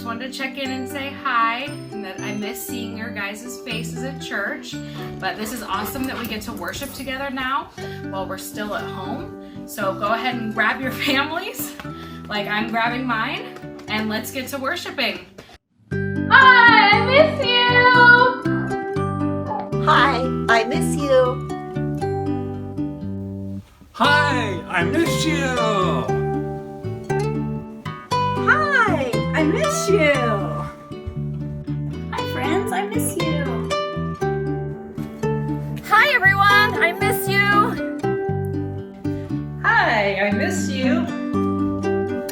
wanted to check in and say hi, and that I miss seeing your guys' faces at church. But this is awesome that we get to worship together now while we're still at home. So go ahead and grab your families, like I'm grabbing mine, and let's get to worshiping. Hi, I miss you! Hi, I miss you. Hi, I miss you! Hi, I miss you! Hi friends, I miss you! Hi everyone, I miss you! Hi, I miss you.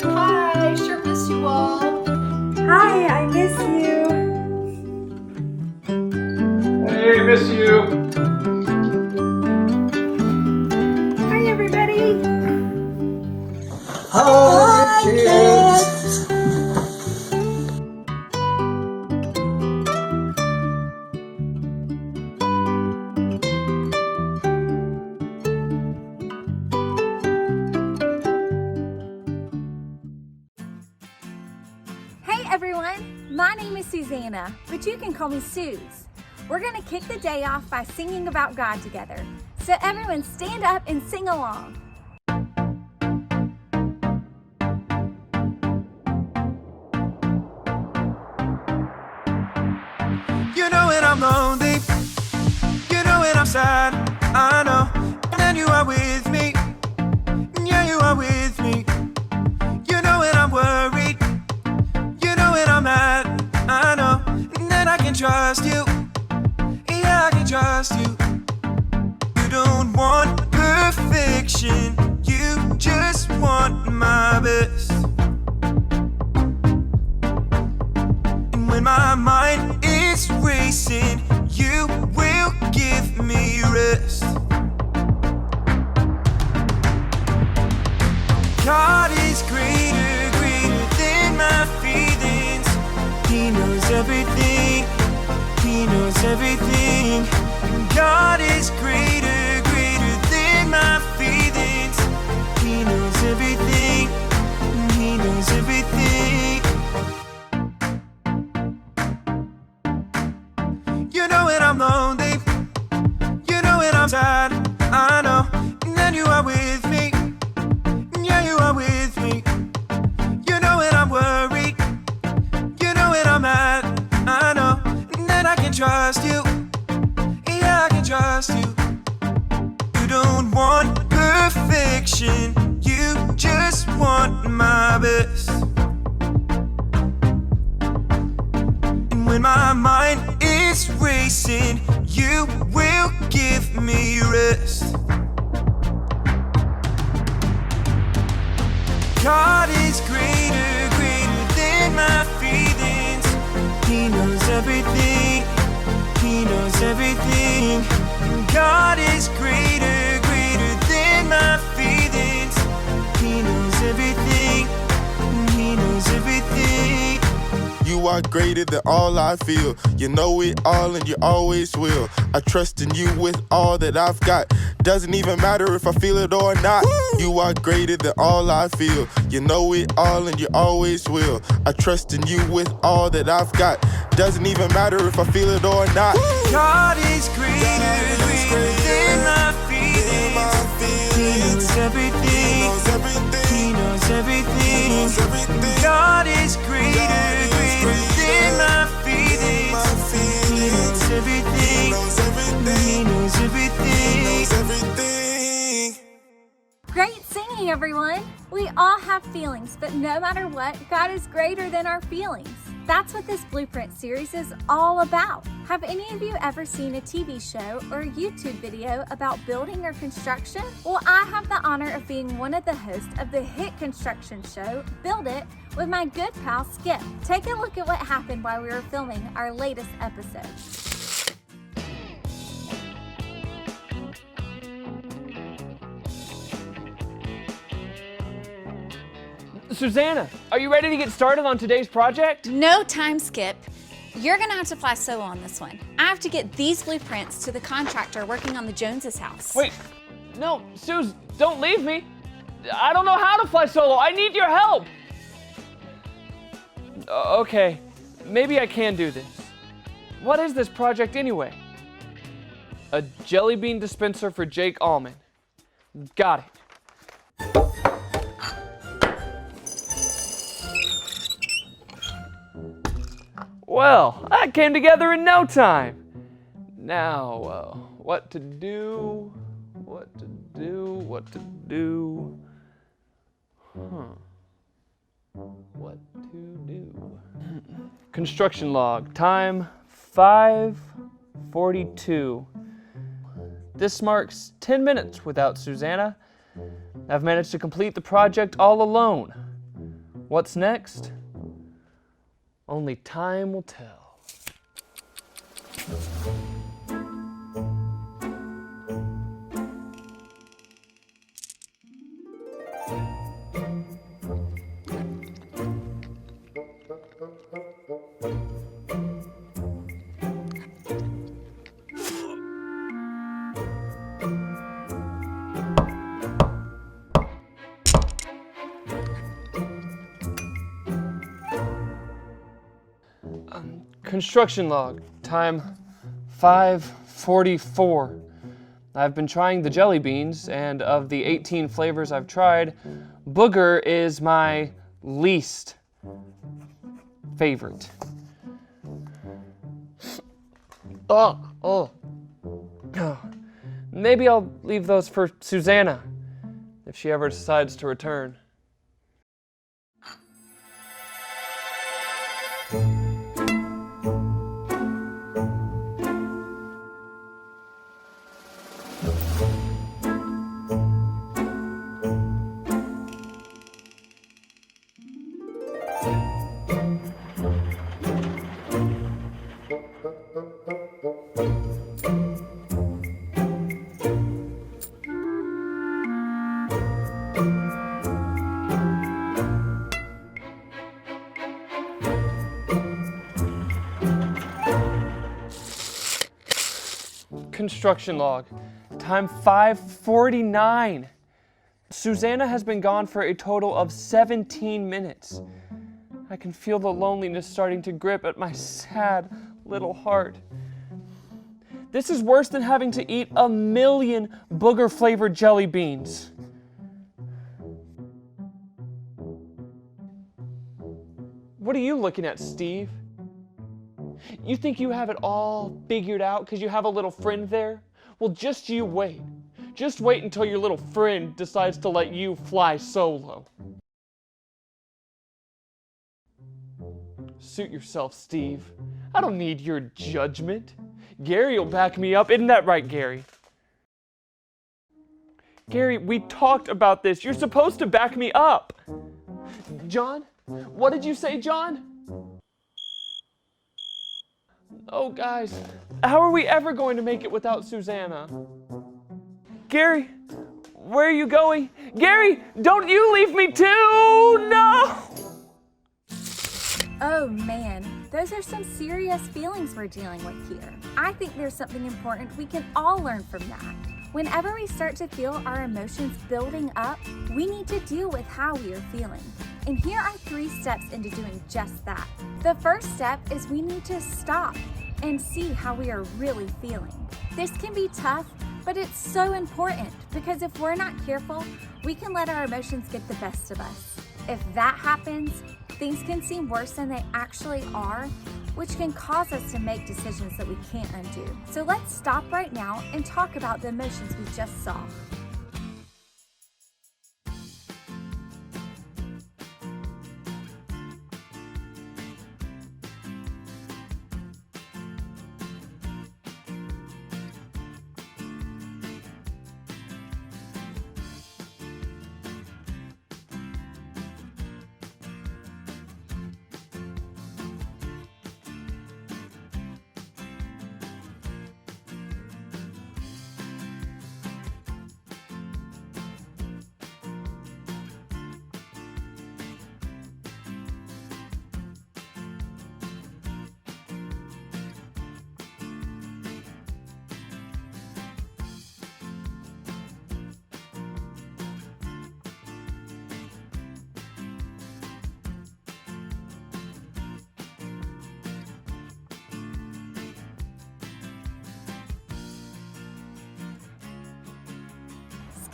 Hi, sure miss you all. Hi, I miss you! Hey, miss you! Hi everybody! Hi, kids. Hey everyone, my name is Susanna, but you can call me Suze. We're going to kick the day off by singing about God together. So everyone stand up and sing along. You know when I'm lonely, you know when I'm sad, I know. And then you are with me, yeah, you are with me. You know when I'm worried, you know when I'm mad, I know. And then I can trust you, yeah, I can trust you. You don't want perfection, you just want my best. And when my mind is racing, you will give me rest. God is greater, greater than my feelings. He knows everything, He knows everything. God is greater, greater than my feelings. He knows everything, He knows everything. You know when I'm lonely, you know when I'm sad, I know. And then you are with me, yeah, you are with me. You know when I'm worried, you know when I'm mad, I know. And then I can trust you, yeah, I can trust you. You don't want perfection, you just want my best. And when my mind is racing, you will give me rest. God is greater, greater than my feelings. He knows everything, He knows everything. God is greater, greater than my feelings. He knows everything, He knows everything. You are greater than all I feel. You know it all and you always will. I trust in you with all that I've got. Doesn't even matter if I feel it or not. You are greater than all I feel. You know it all and you always will. I trust in you with all that I've got. Doesn't even matter if I feel it or not. God is greater, greater than my feelings. He knows everything, He knows everything. God is greater, greater than my feelings. He knows everything, He knows everything. Great singing everyone! We all have feelings, but no matter what, God is greater than our feelings. That's what this Blueprint series is all about. Have any of you ever seen a TV show or a YouTube video about building or construction? Well, I have the honor of being one of the hosts of the hit construction show, Build It, with my good pal Skip. Take a look at what happened while we were filming our latest episode. Susanna, are you ready to get started on today's project? No time, Skip. You're gonna have to fly solo on this one. I have to get these blueprints to the contractor working on the Joneses' house. Wait, no, Suze, don't leave me. I don't know how to fly solo. I need your help. Okay, maybe I can do this. What is this project anyway? A jelly bean dispenser for Jake Allman. Got it. Well, that came together in no time. Now, what to do? What to do? What to do? What to do? Construction log. Time 5:42. This marks 10 minutes without Susanna. I've managed to complete the project all alone. What's next? Only time will tell. Construction log. Time 5:44. I've been trying the jelly beans, and of the 18 flavors I've tried, booger is my least favorite. Oh. Maybe I'll leave those for Susanna if she ever decides to return. Construction log. Time 5:49. Susanna has been gone for a total of 17 minutes. I can feel the loneliness starting to grip at my sad little heart. This is worse than having to eat 1,000,000 booger-flavored jelly beans. What are you looking at, Steve? You think you have it all figured out because you have a little friend there? Well, just you wait. Just wait until your little friend decides to let you fly solo. Suit yourself, Steve. I don't need your judgment. Gary will back me up. Isn't that right, Gary? Gary, we talked about this. You're supposed to back me up. John? What did you say, John? Oh, guys, how are we ever going to make it without Susanna? Gary, where are you going? Gary, don't you leave me too! No! Oh man, those are some serious feelings we're dealing with here. I think there's something important we can all learn from that. Whenever we start to feel our emotions building up, we need to deal with how we are feeling. And here are 3 steps into doing just that. The first step is we need to stop and see how we are really feeling. This can be tough, but it's so important because if we're not careful, we can let our emotions get the best of us. If that happens, things can seem worse than they actually are, which can cause us to make decisions that we can't undo. So let's stop right now and talk about the emotions we just saw.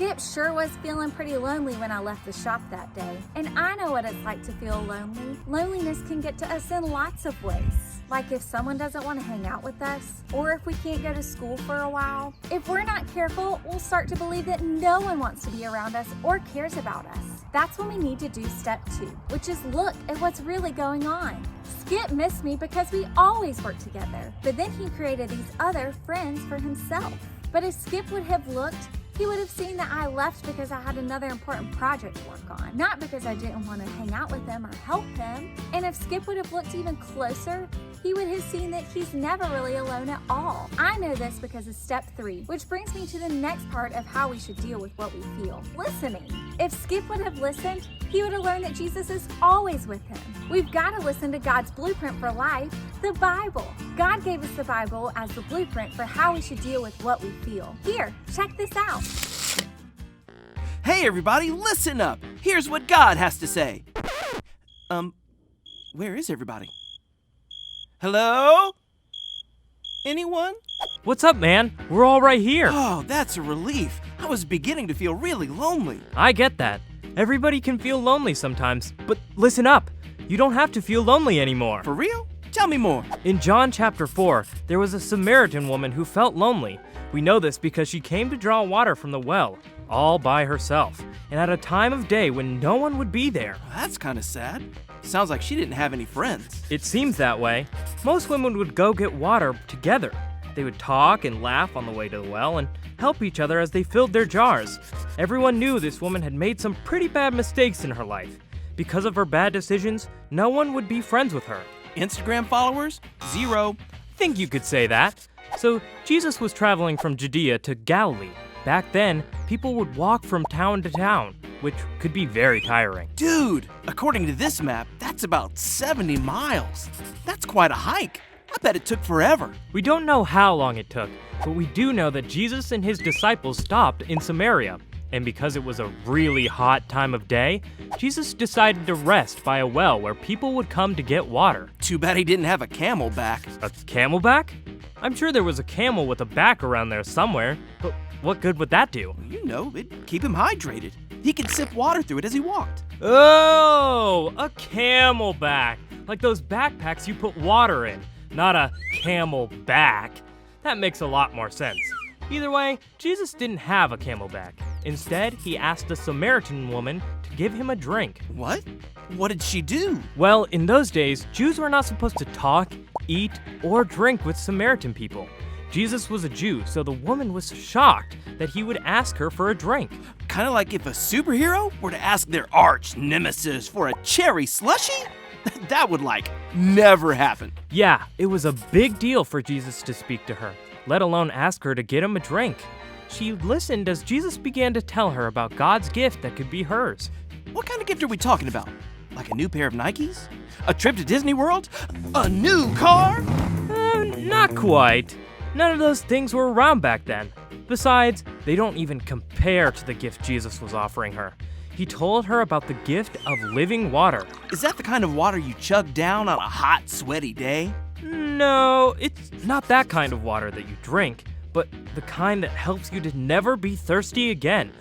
Skip sure was feeling pretty lonely when I left the shop that day. And I know what it's like to feel lonely. Loneliness can get to us in lots of ways. Like if someone doesn't want to hang out with us, or if we can't go to school for a while. If we're not careful, we'll start to believe that no one wants to be around us or cares about us. That's when we need to do step 2, which is look at what's really going on. Skip missed me because we always work together, but then he created these other friends for himself. But if Skip would have looked, he would have seen that I left because I had another important project to work on, not because I didn't want to hang out with him or help him. And if Skip would have looked even closer, he would have seen that he's never really alone at all. I know this because of step 3, which brings me to the next part of how we should deal with what we feel. Listening. If Skip would have listened, he would have learned that Jesus is always with him. We've got to listen to God's blueprint for life, the Bible. God gave us the Bible as the blueprint for how we should deal with what we feel. Here, check this out. Hey everybody, listen up. Here's what God has to say. Where is everybody? Hello? Anyone? What's up, man? We're all right here. Oh, that's a relief. I was beginning to feel really lonely. I get that. Everybody can feel lonely sometimes, but listen up. You don't have to feel lonely anymore. For real? Tell me more. In John chapter 4, there was a Samaritan woman who felt lonely. We know this because she came to draw water from the well, all by herself, and at a time of day when no one would be there. That's kind of sad. Sounds like she didn't have any friends. It seems that way. Most women would go get water together. They would talk and laugh on the way to the well and help each other as they filled their jars. Everyone knew this woman had made some pretty bad mistakes in her life. Because of her bad decisions, no one would be friends with her. Instagram followers? 0. Think you could say that. So Jesus was traveling from Judea to Galilee. Back then, people would walk from town to town, which could be very tiring. Dude, according to this map, that's about 70 miles. That's quite a hike. I bet it took forever. We don't know how long it took, but we do know that Jesus and his disciples stopped in Samaria. And because it was a really hot time of day, Jesus decided to rest by a well where people would come to get water. Too bad he didn't have a camelback. A camelback? I'm sure there was a camel with a back around there somewhere, but what good would that do? You know, it'd keep him hydrated. He could sip water through it as he walked. Oh, a camelback. Like those backpacks you put water in, not a camel back. That makes a lot more sense. Either way, Jesus didn't have a camelback. Instead, he asked a Samaritan woman to give him a drink. What? What did she do? Well, in those days, Jews were not supposed to talk, eat, or drink with Samaritan people. Jesus was a Jew, so the woman was shocked that he would ask her for a drink. Kind of like if a superhero were to ask their arch nemesis for a cherry slushie? That would, never happen. Yeah, it was a big deal for Jesus to speak to her, let alone ask her to get him a drink. She listened as Jesus began to tell her about God's gift that could be hers. What kind of gift are we talking about? Like a new pair of Nikes? A trip to Disney World? A new car? Not quite. None of those things were around back then. Besides, they don't even compare to the gift Jesus was offering her. He told her about the gift of living water. Is that the kind of water you chug down on a hot, sweaty day? No, it's not that kind of water that you drink, but the kind that helps you to never be thirsty again.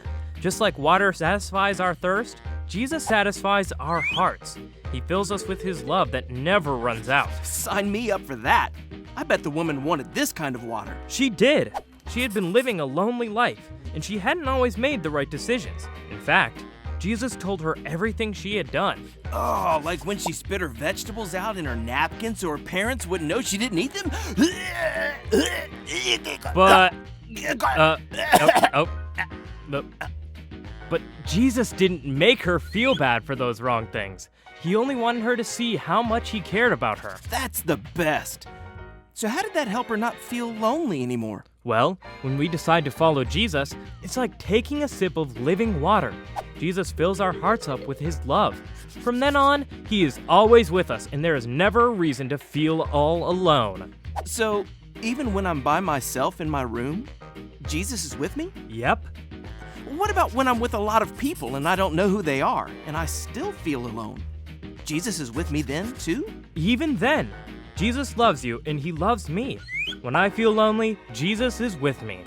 Just like water satisfies our thirst, Jesus satisfies our hearts. He fills us with his love that never runs out. Sign me up for that. I bet the woman wanted this kind of water. She did. She had been living a lonely life, and she hadn't always made the right decisions. In fact, Jesus told her everything she had done. Oh, like when she spit her vegetables out in her napkin so her parents wouldn't know she didn't eat them? But Jesus didn't make her feel bad for those wrong things. He only wanted her to see how much he cared about her. That's the best. So how did that help her not feel lonely anymore? Well, when we decide to follow Jesus, it's like taking a sip of living water. Jesus fills our hearts up with his love. From then on, he is always with us, and there is never a reason to feel all alone. So, even when I'm by myself in my room, Jesus is with me? Yep. What about when I'm with a lot of people and I don't know who they are, and I still feel alone? Jesus is with me then, too? Even then, Jesus loves you, and he loves me. When I feel lonely, Jesus is with me.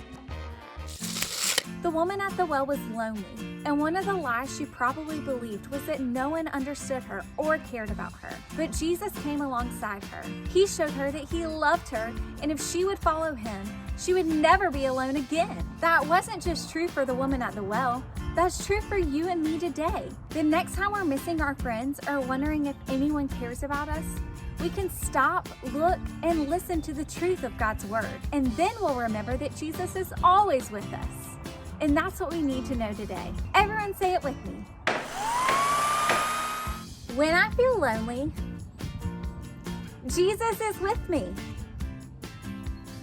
The woman at the well was lonely, and one of the lies she probably believed was that no one understood her or cared about her. But Jesus came alongside her. He showed her that he loved her, and if she would follow him, she would never be alone again. That wasn't just true for the woman at the well. That's true for you and me today. The next time we're missing our friends or wondering if anyone cares about us, we can stop, look, and listen to the truth of God's word. And then we'll remember that Jesus is always with us. And that's what we need to know today. Everyone say it with me. When I feel lonely, Jesus is with me.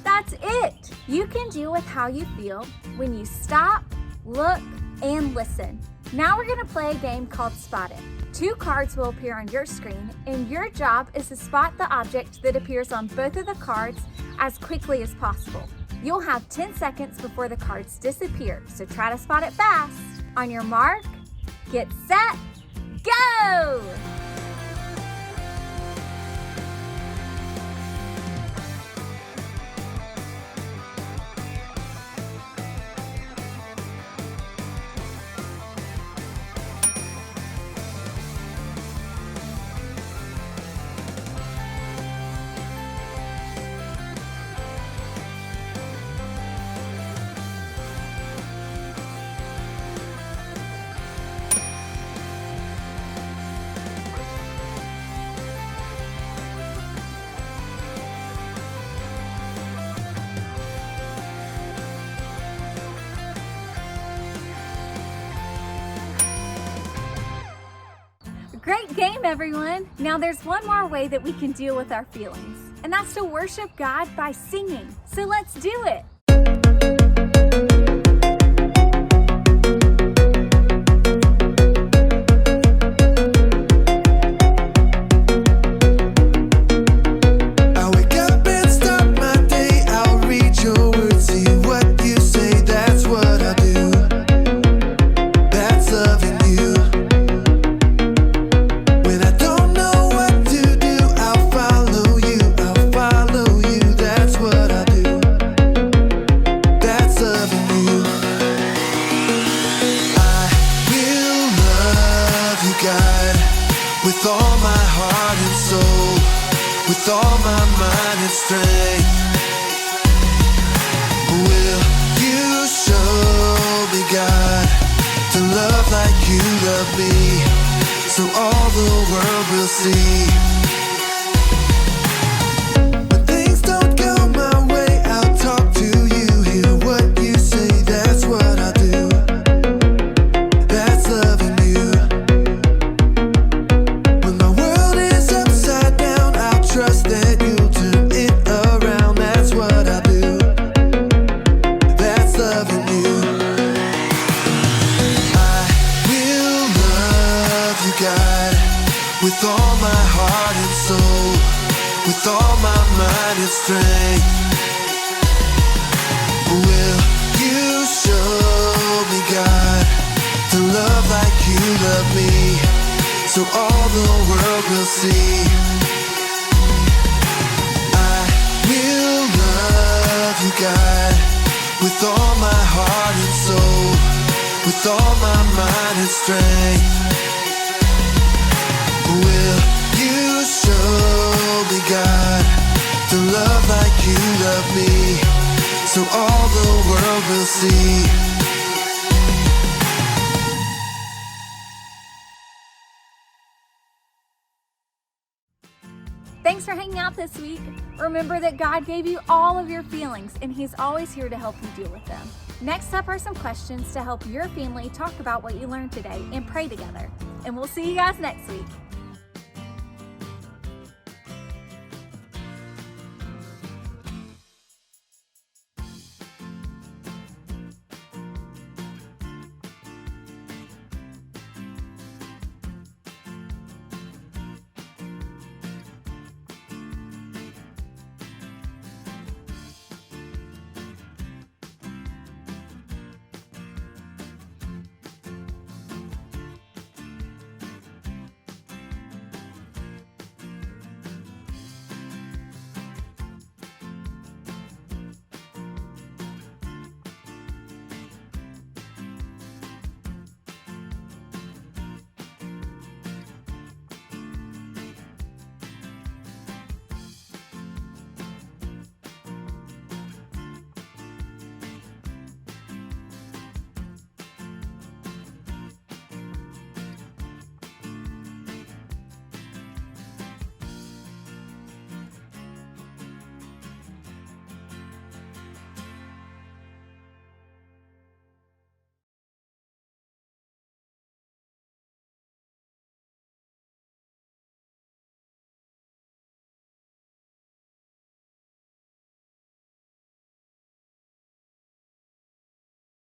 That's it. You can deal with how you feel when you stop, look, and listen. Now we're gonna play a game called Spot It. 2 cards will appear on your screen, and your job is to spot the object that appears on both of the cards as quickly as possible. You'll have 10 seconds before the cards disappear, so try to spot it fast. On your mark, get set, go! Great game, everyone! Now there's one more way that we can deal with our feelings, and that's to worship God by singing. So let's do it! With all my heart and soul, with all my mind and strength, will you show me, God, to love like you love me, so all the world will see. When things don't go my way, I'll talk to you, hear what you say, that's what I do. That's loving you. Trust that you'll turn it around, that's what I do. That's loving you. I will love you, God, with all my heart and soul, with all my mind and strength. Will you show me, God, to love like you love me, so all the world will see. God, with all my heart and soul, with all my mind and strength. Will you show me, God, to love like you love me, so all the world will see. Thanks for hanging out this week. Remember that God gave you all of your feelings, and He's always here to help you deal with them. Next up are some questions to help your family talk about what you learned today and pray together. And we'll see you guys next week.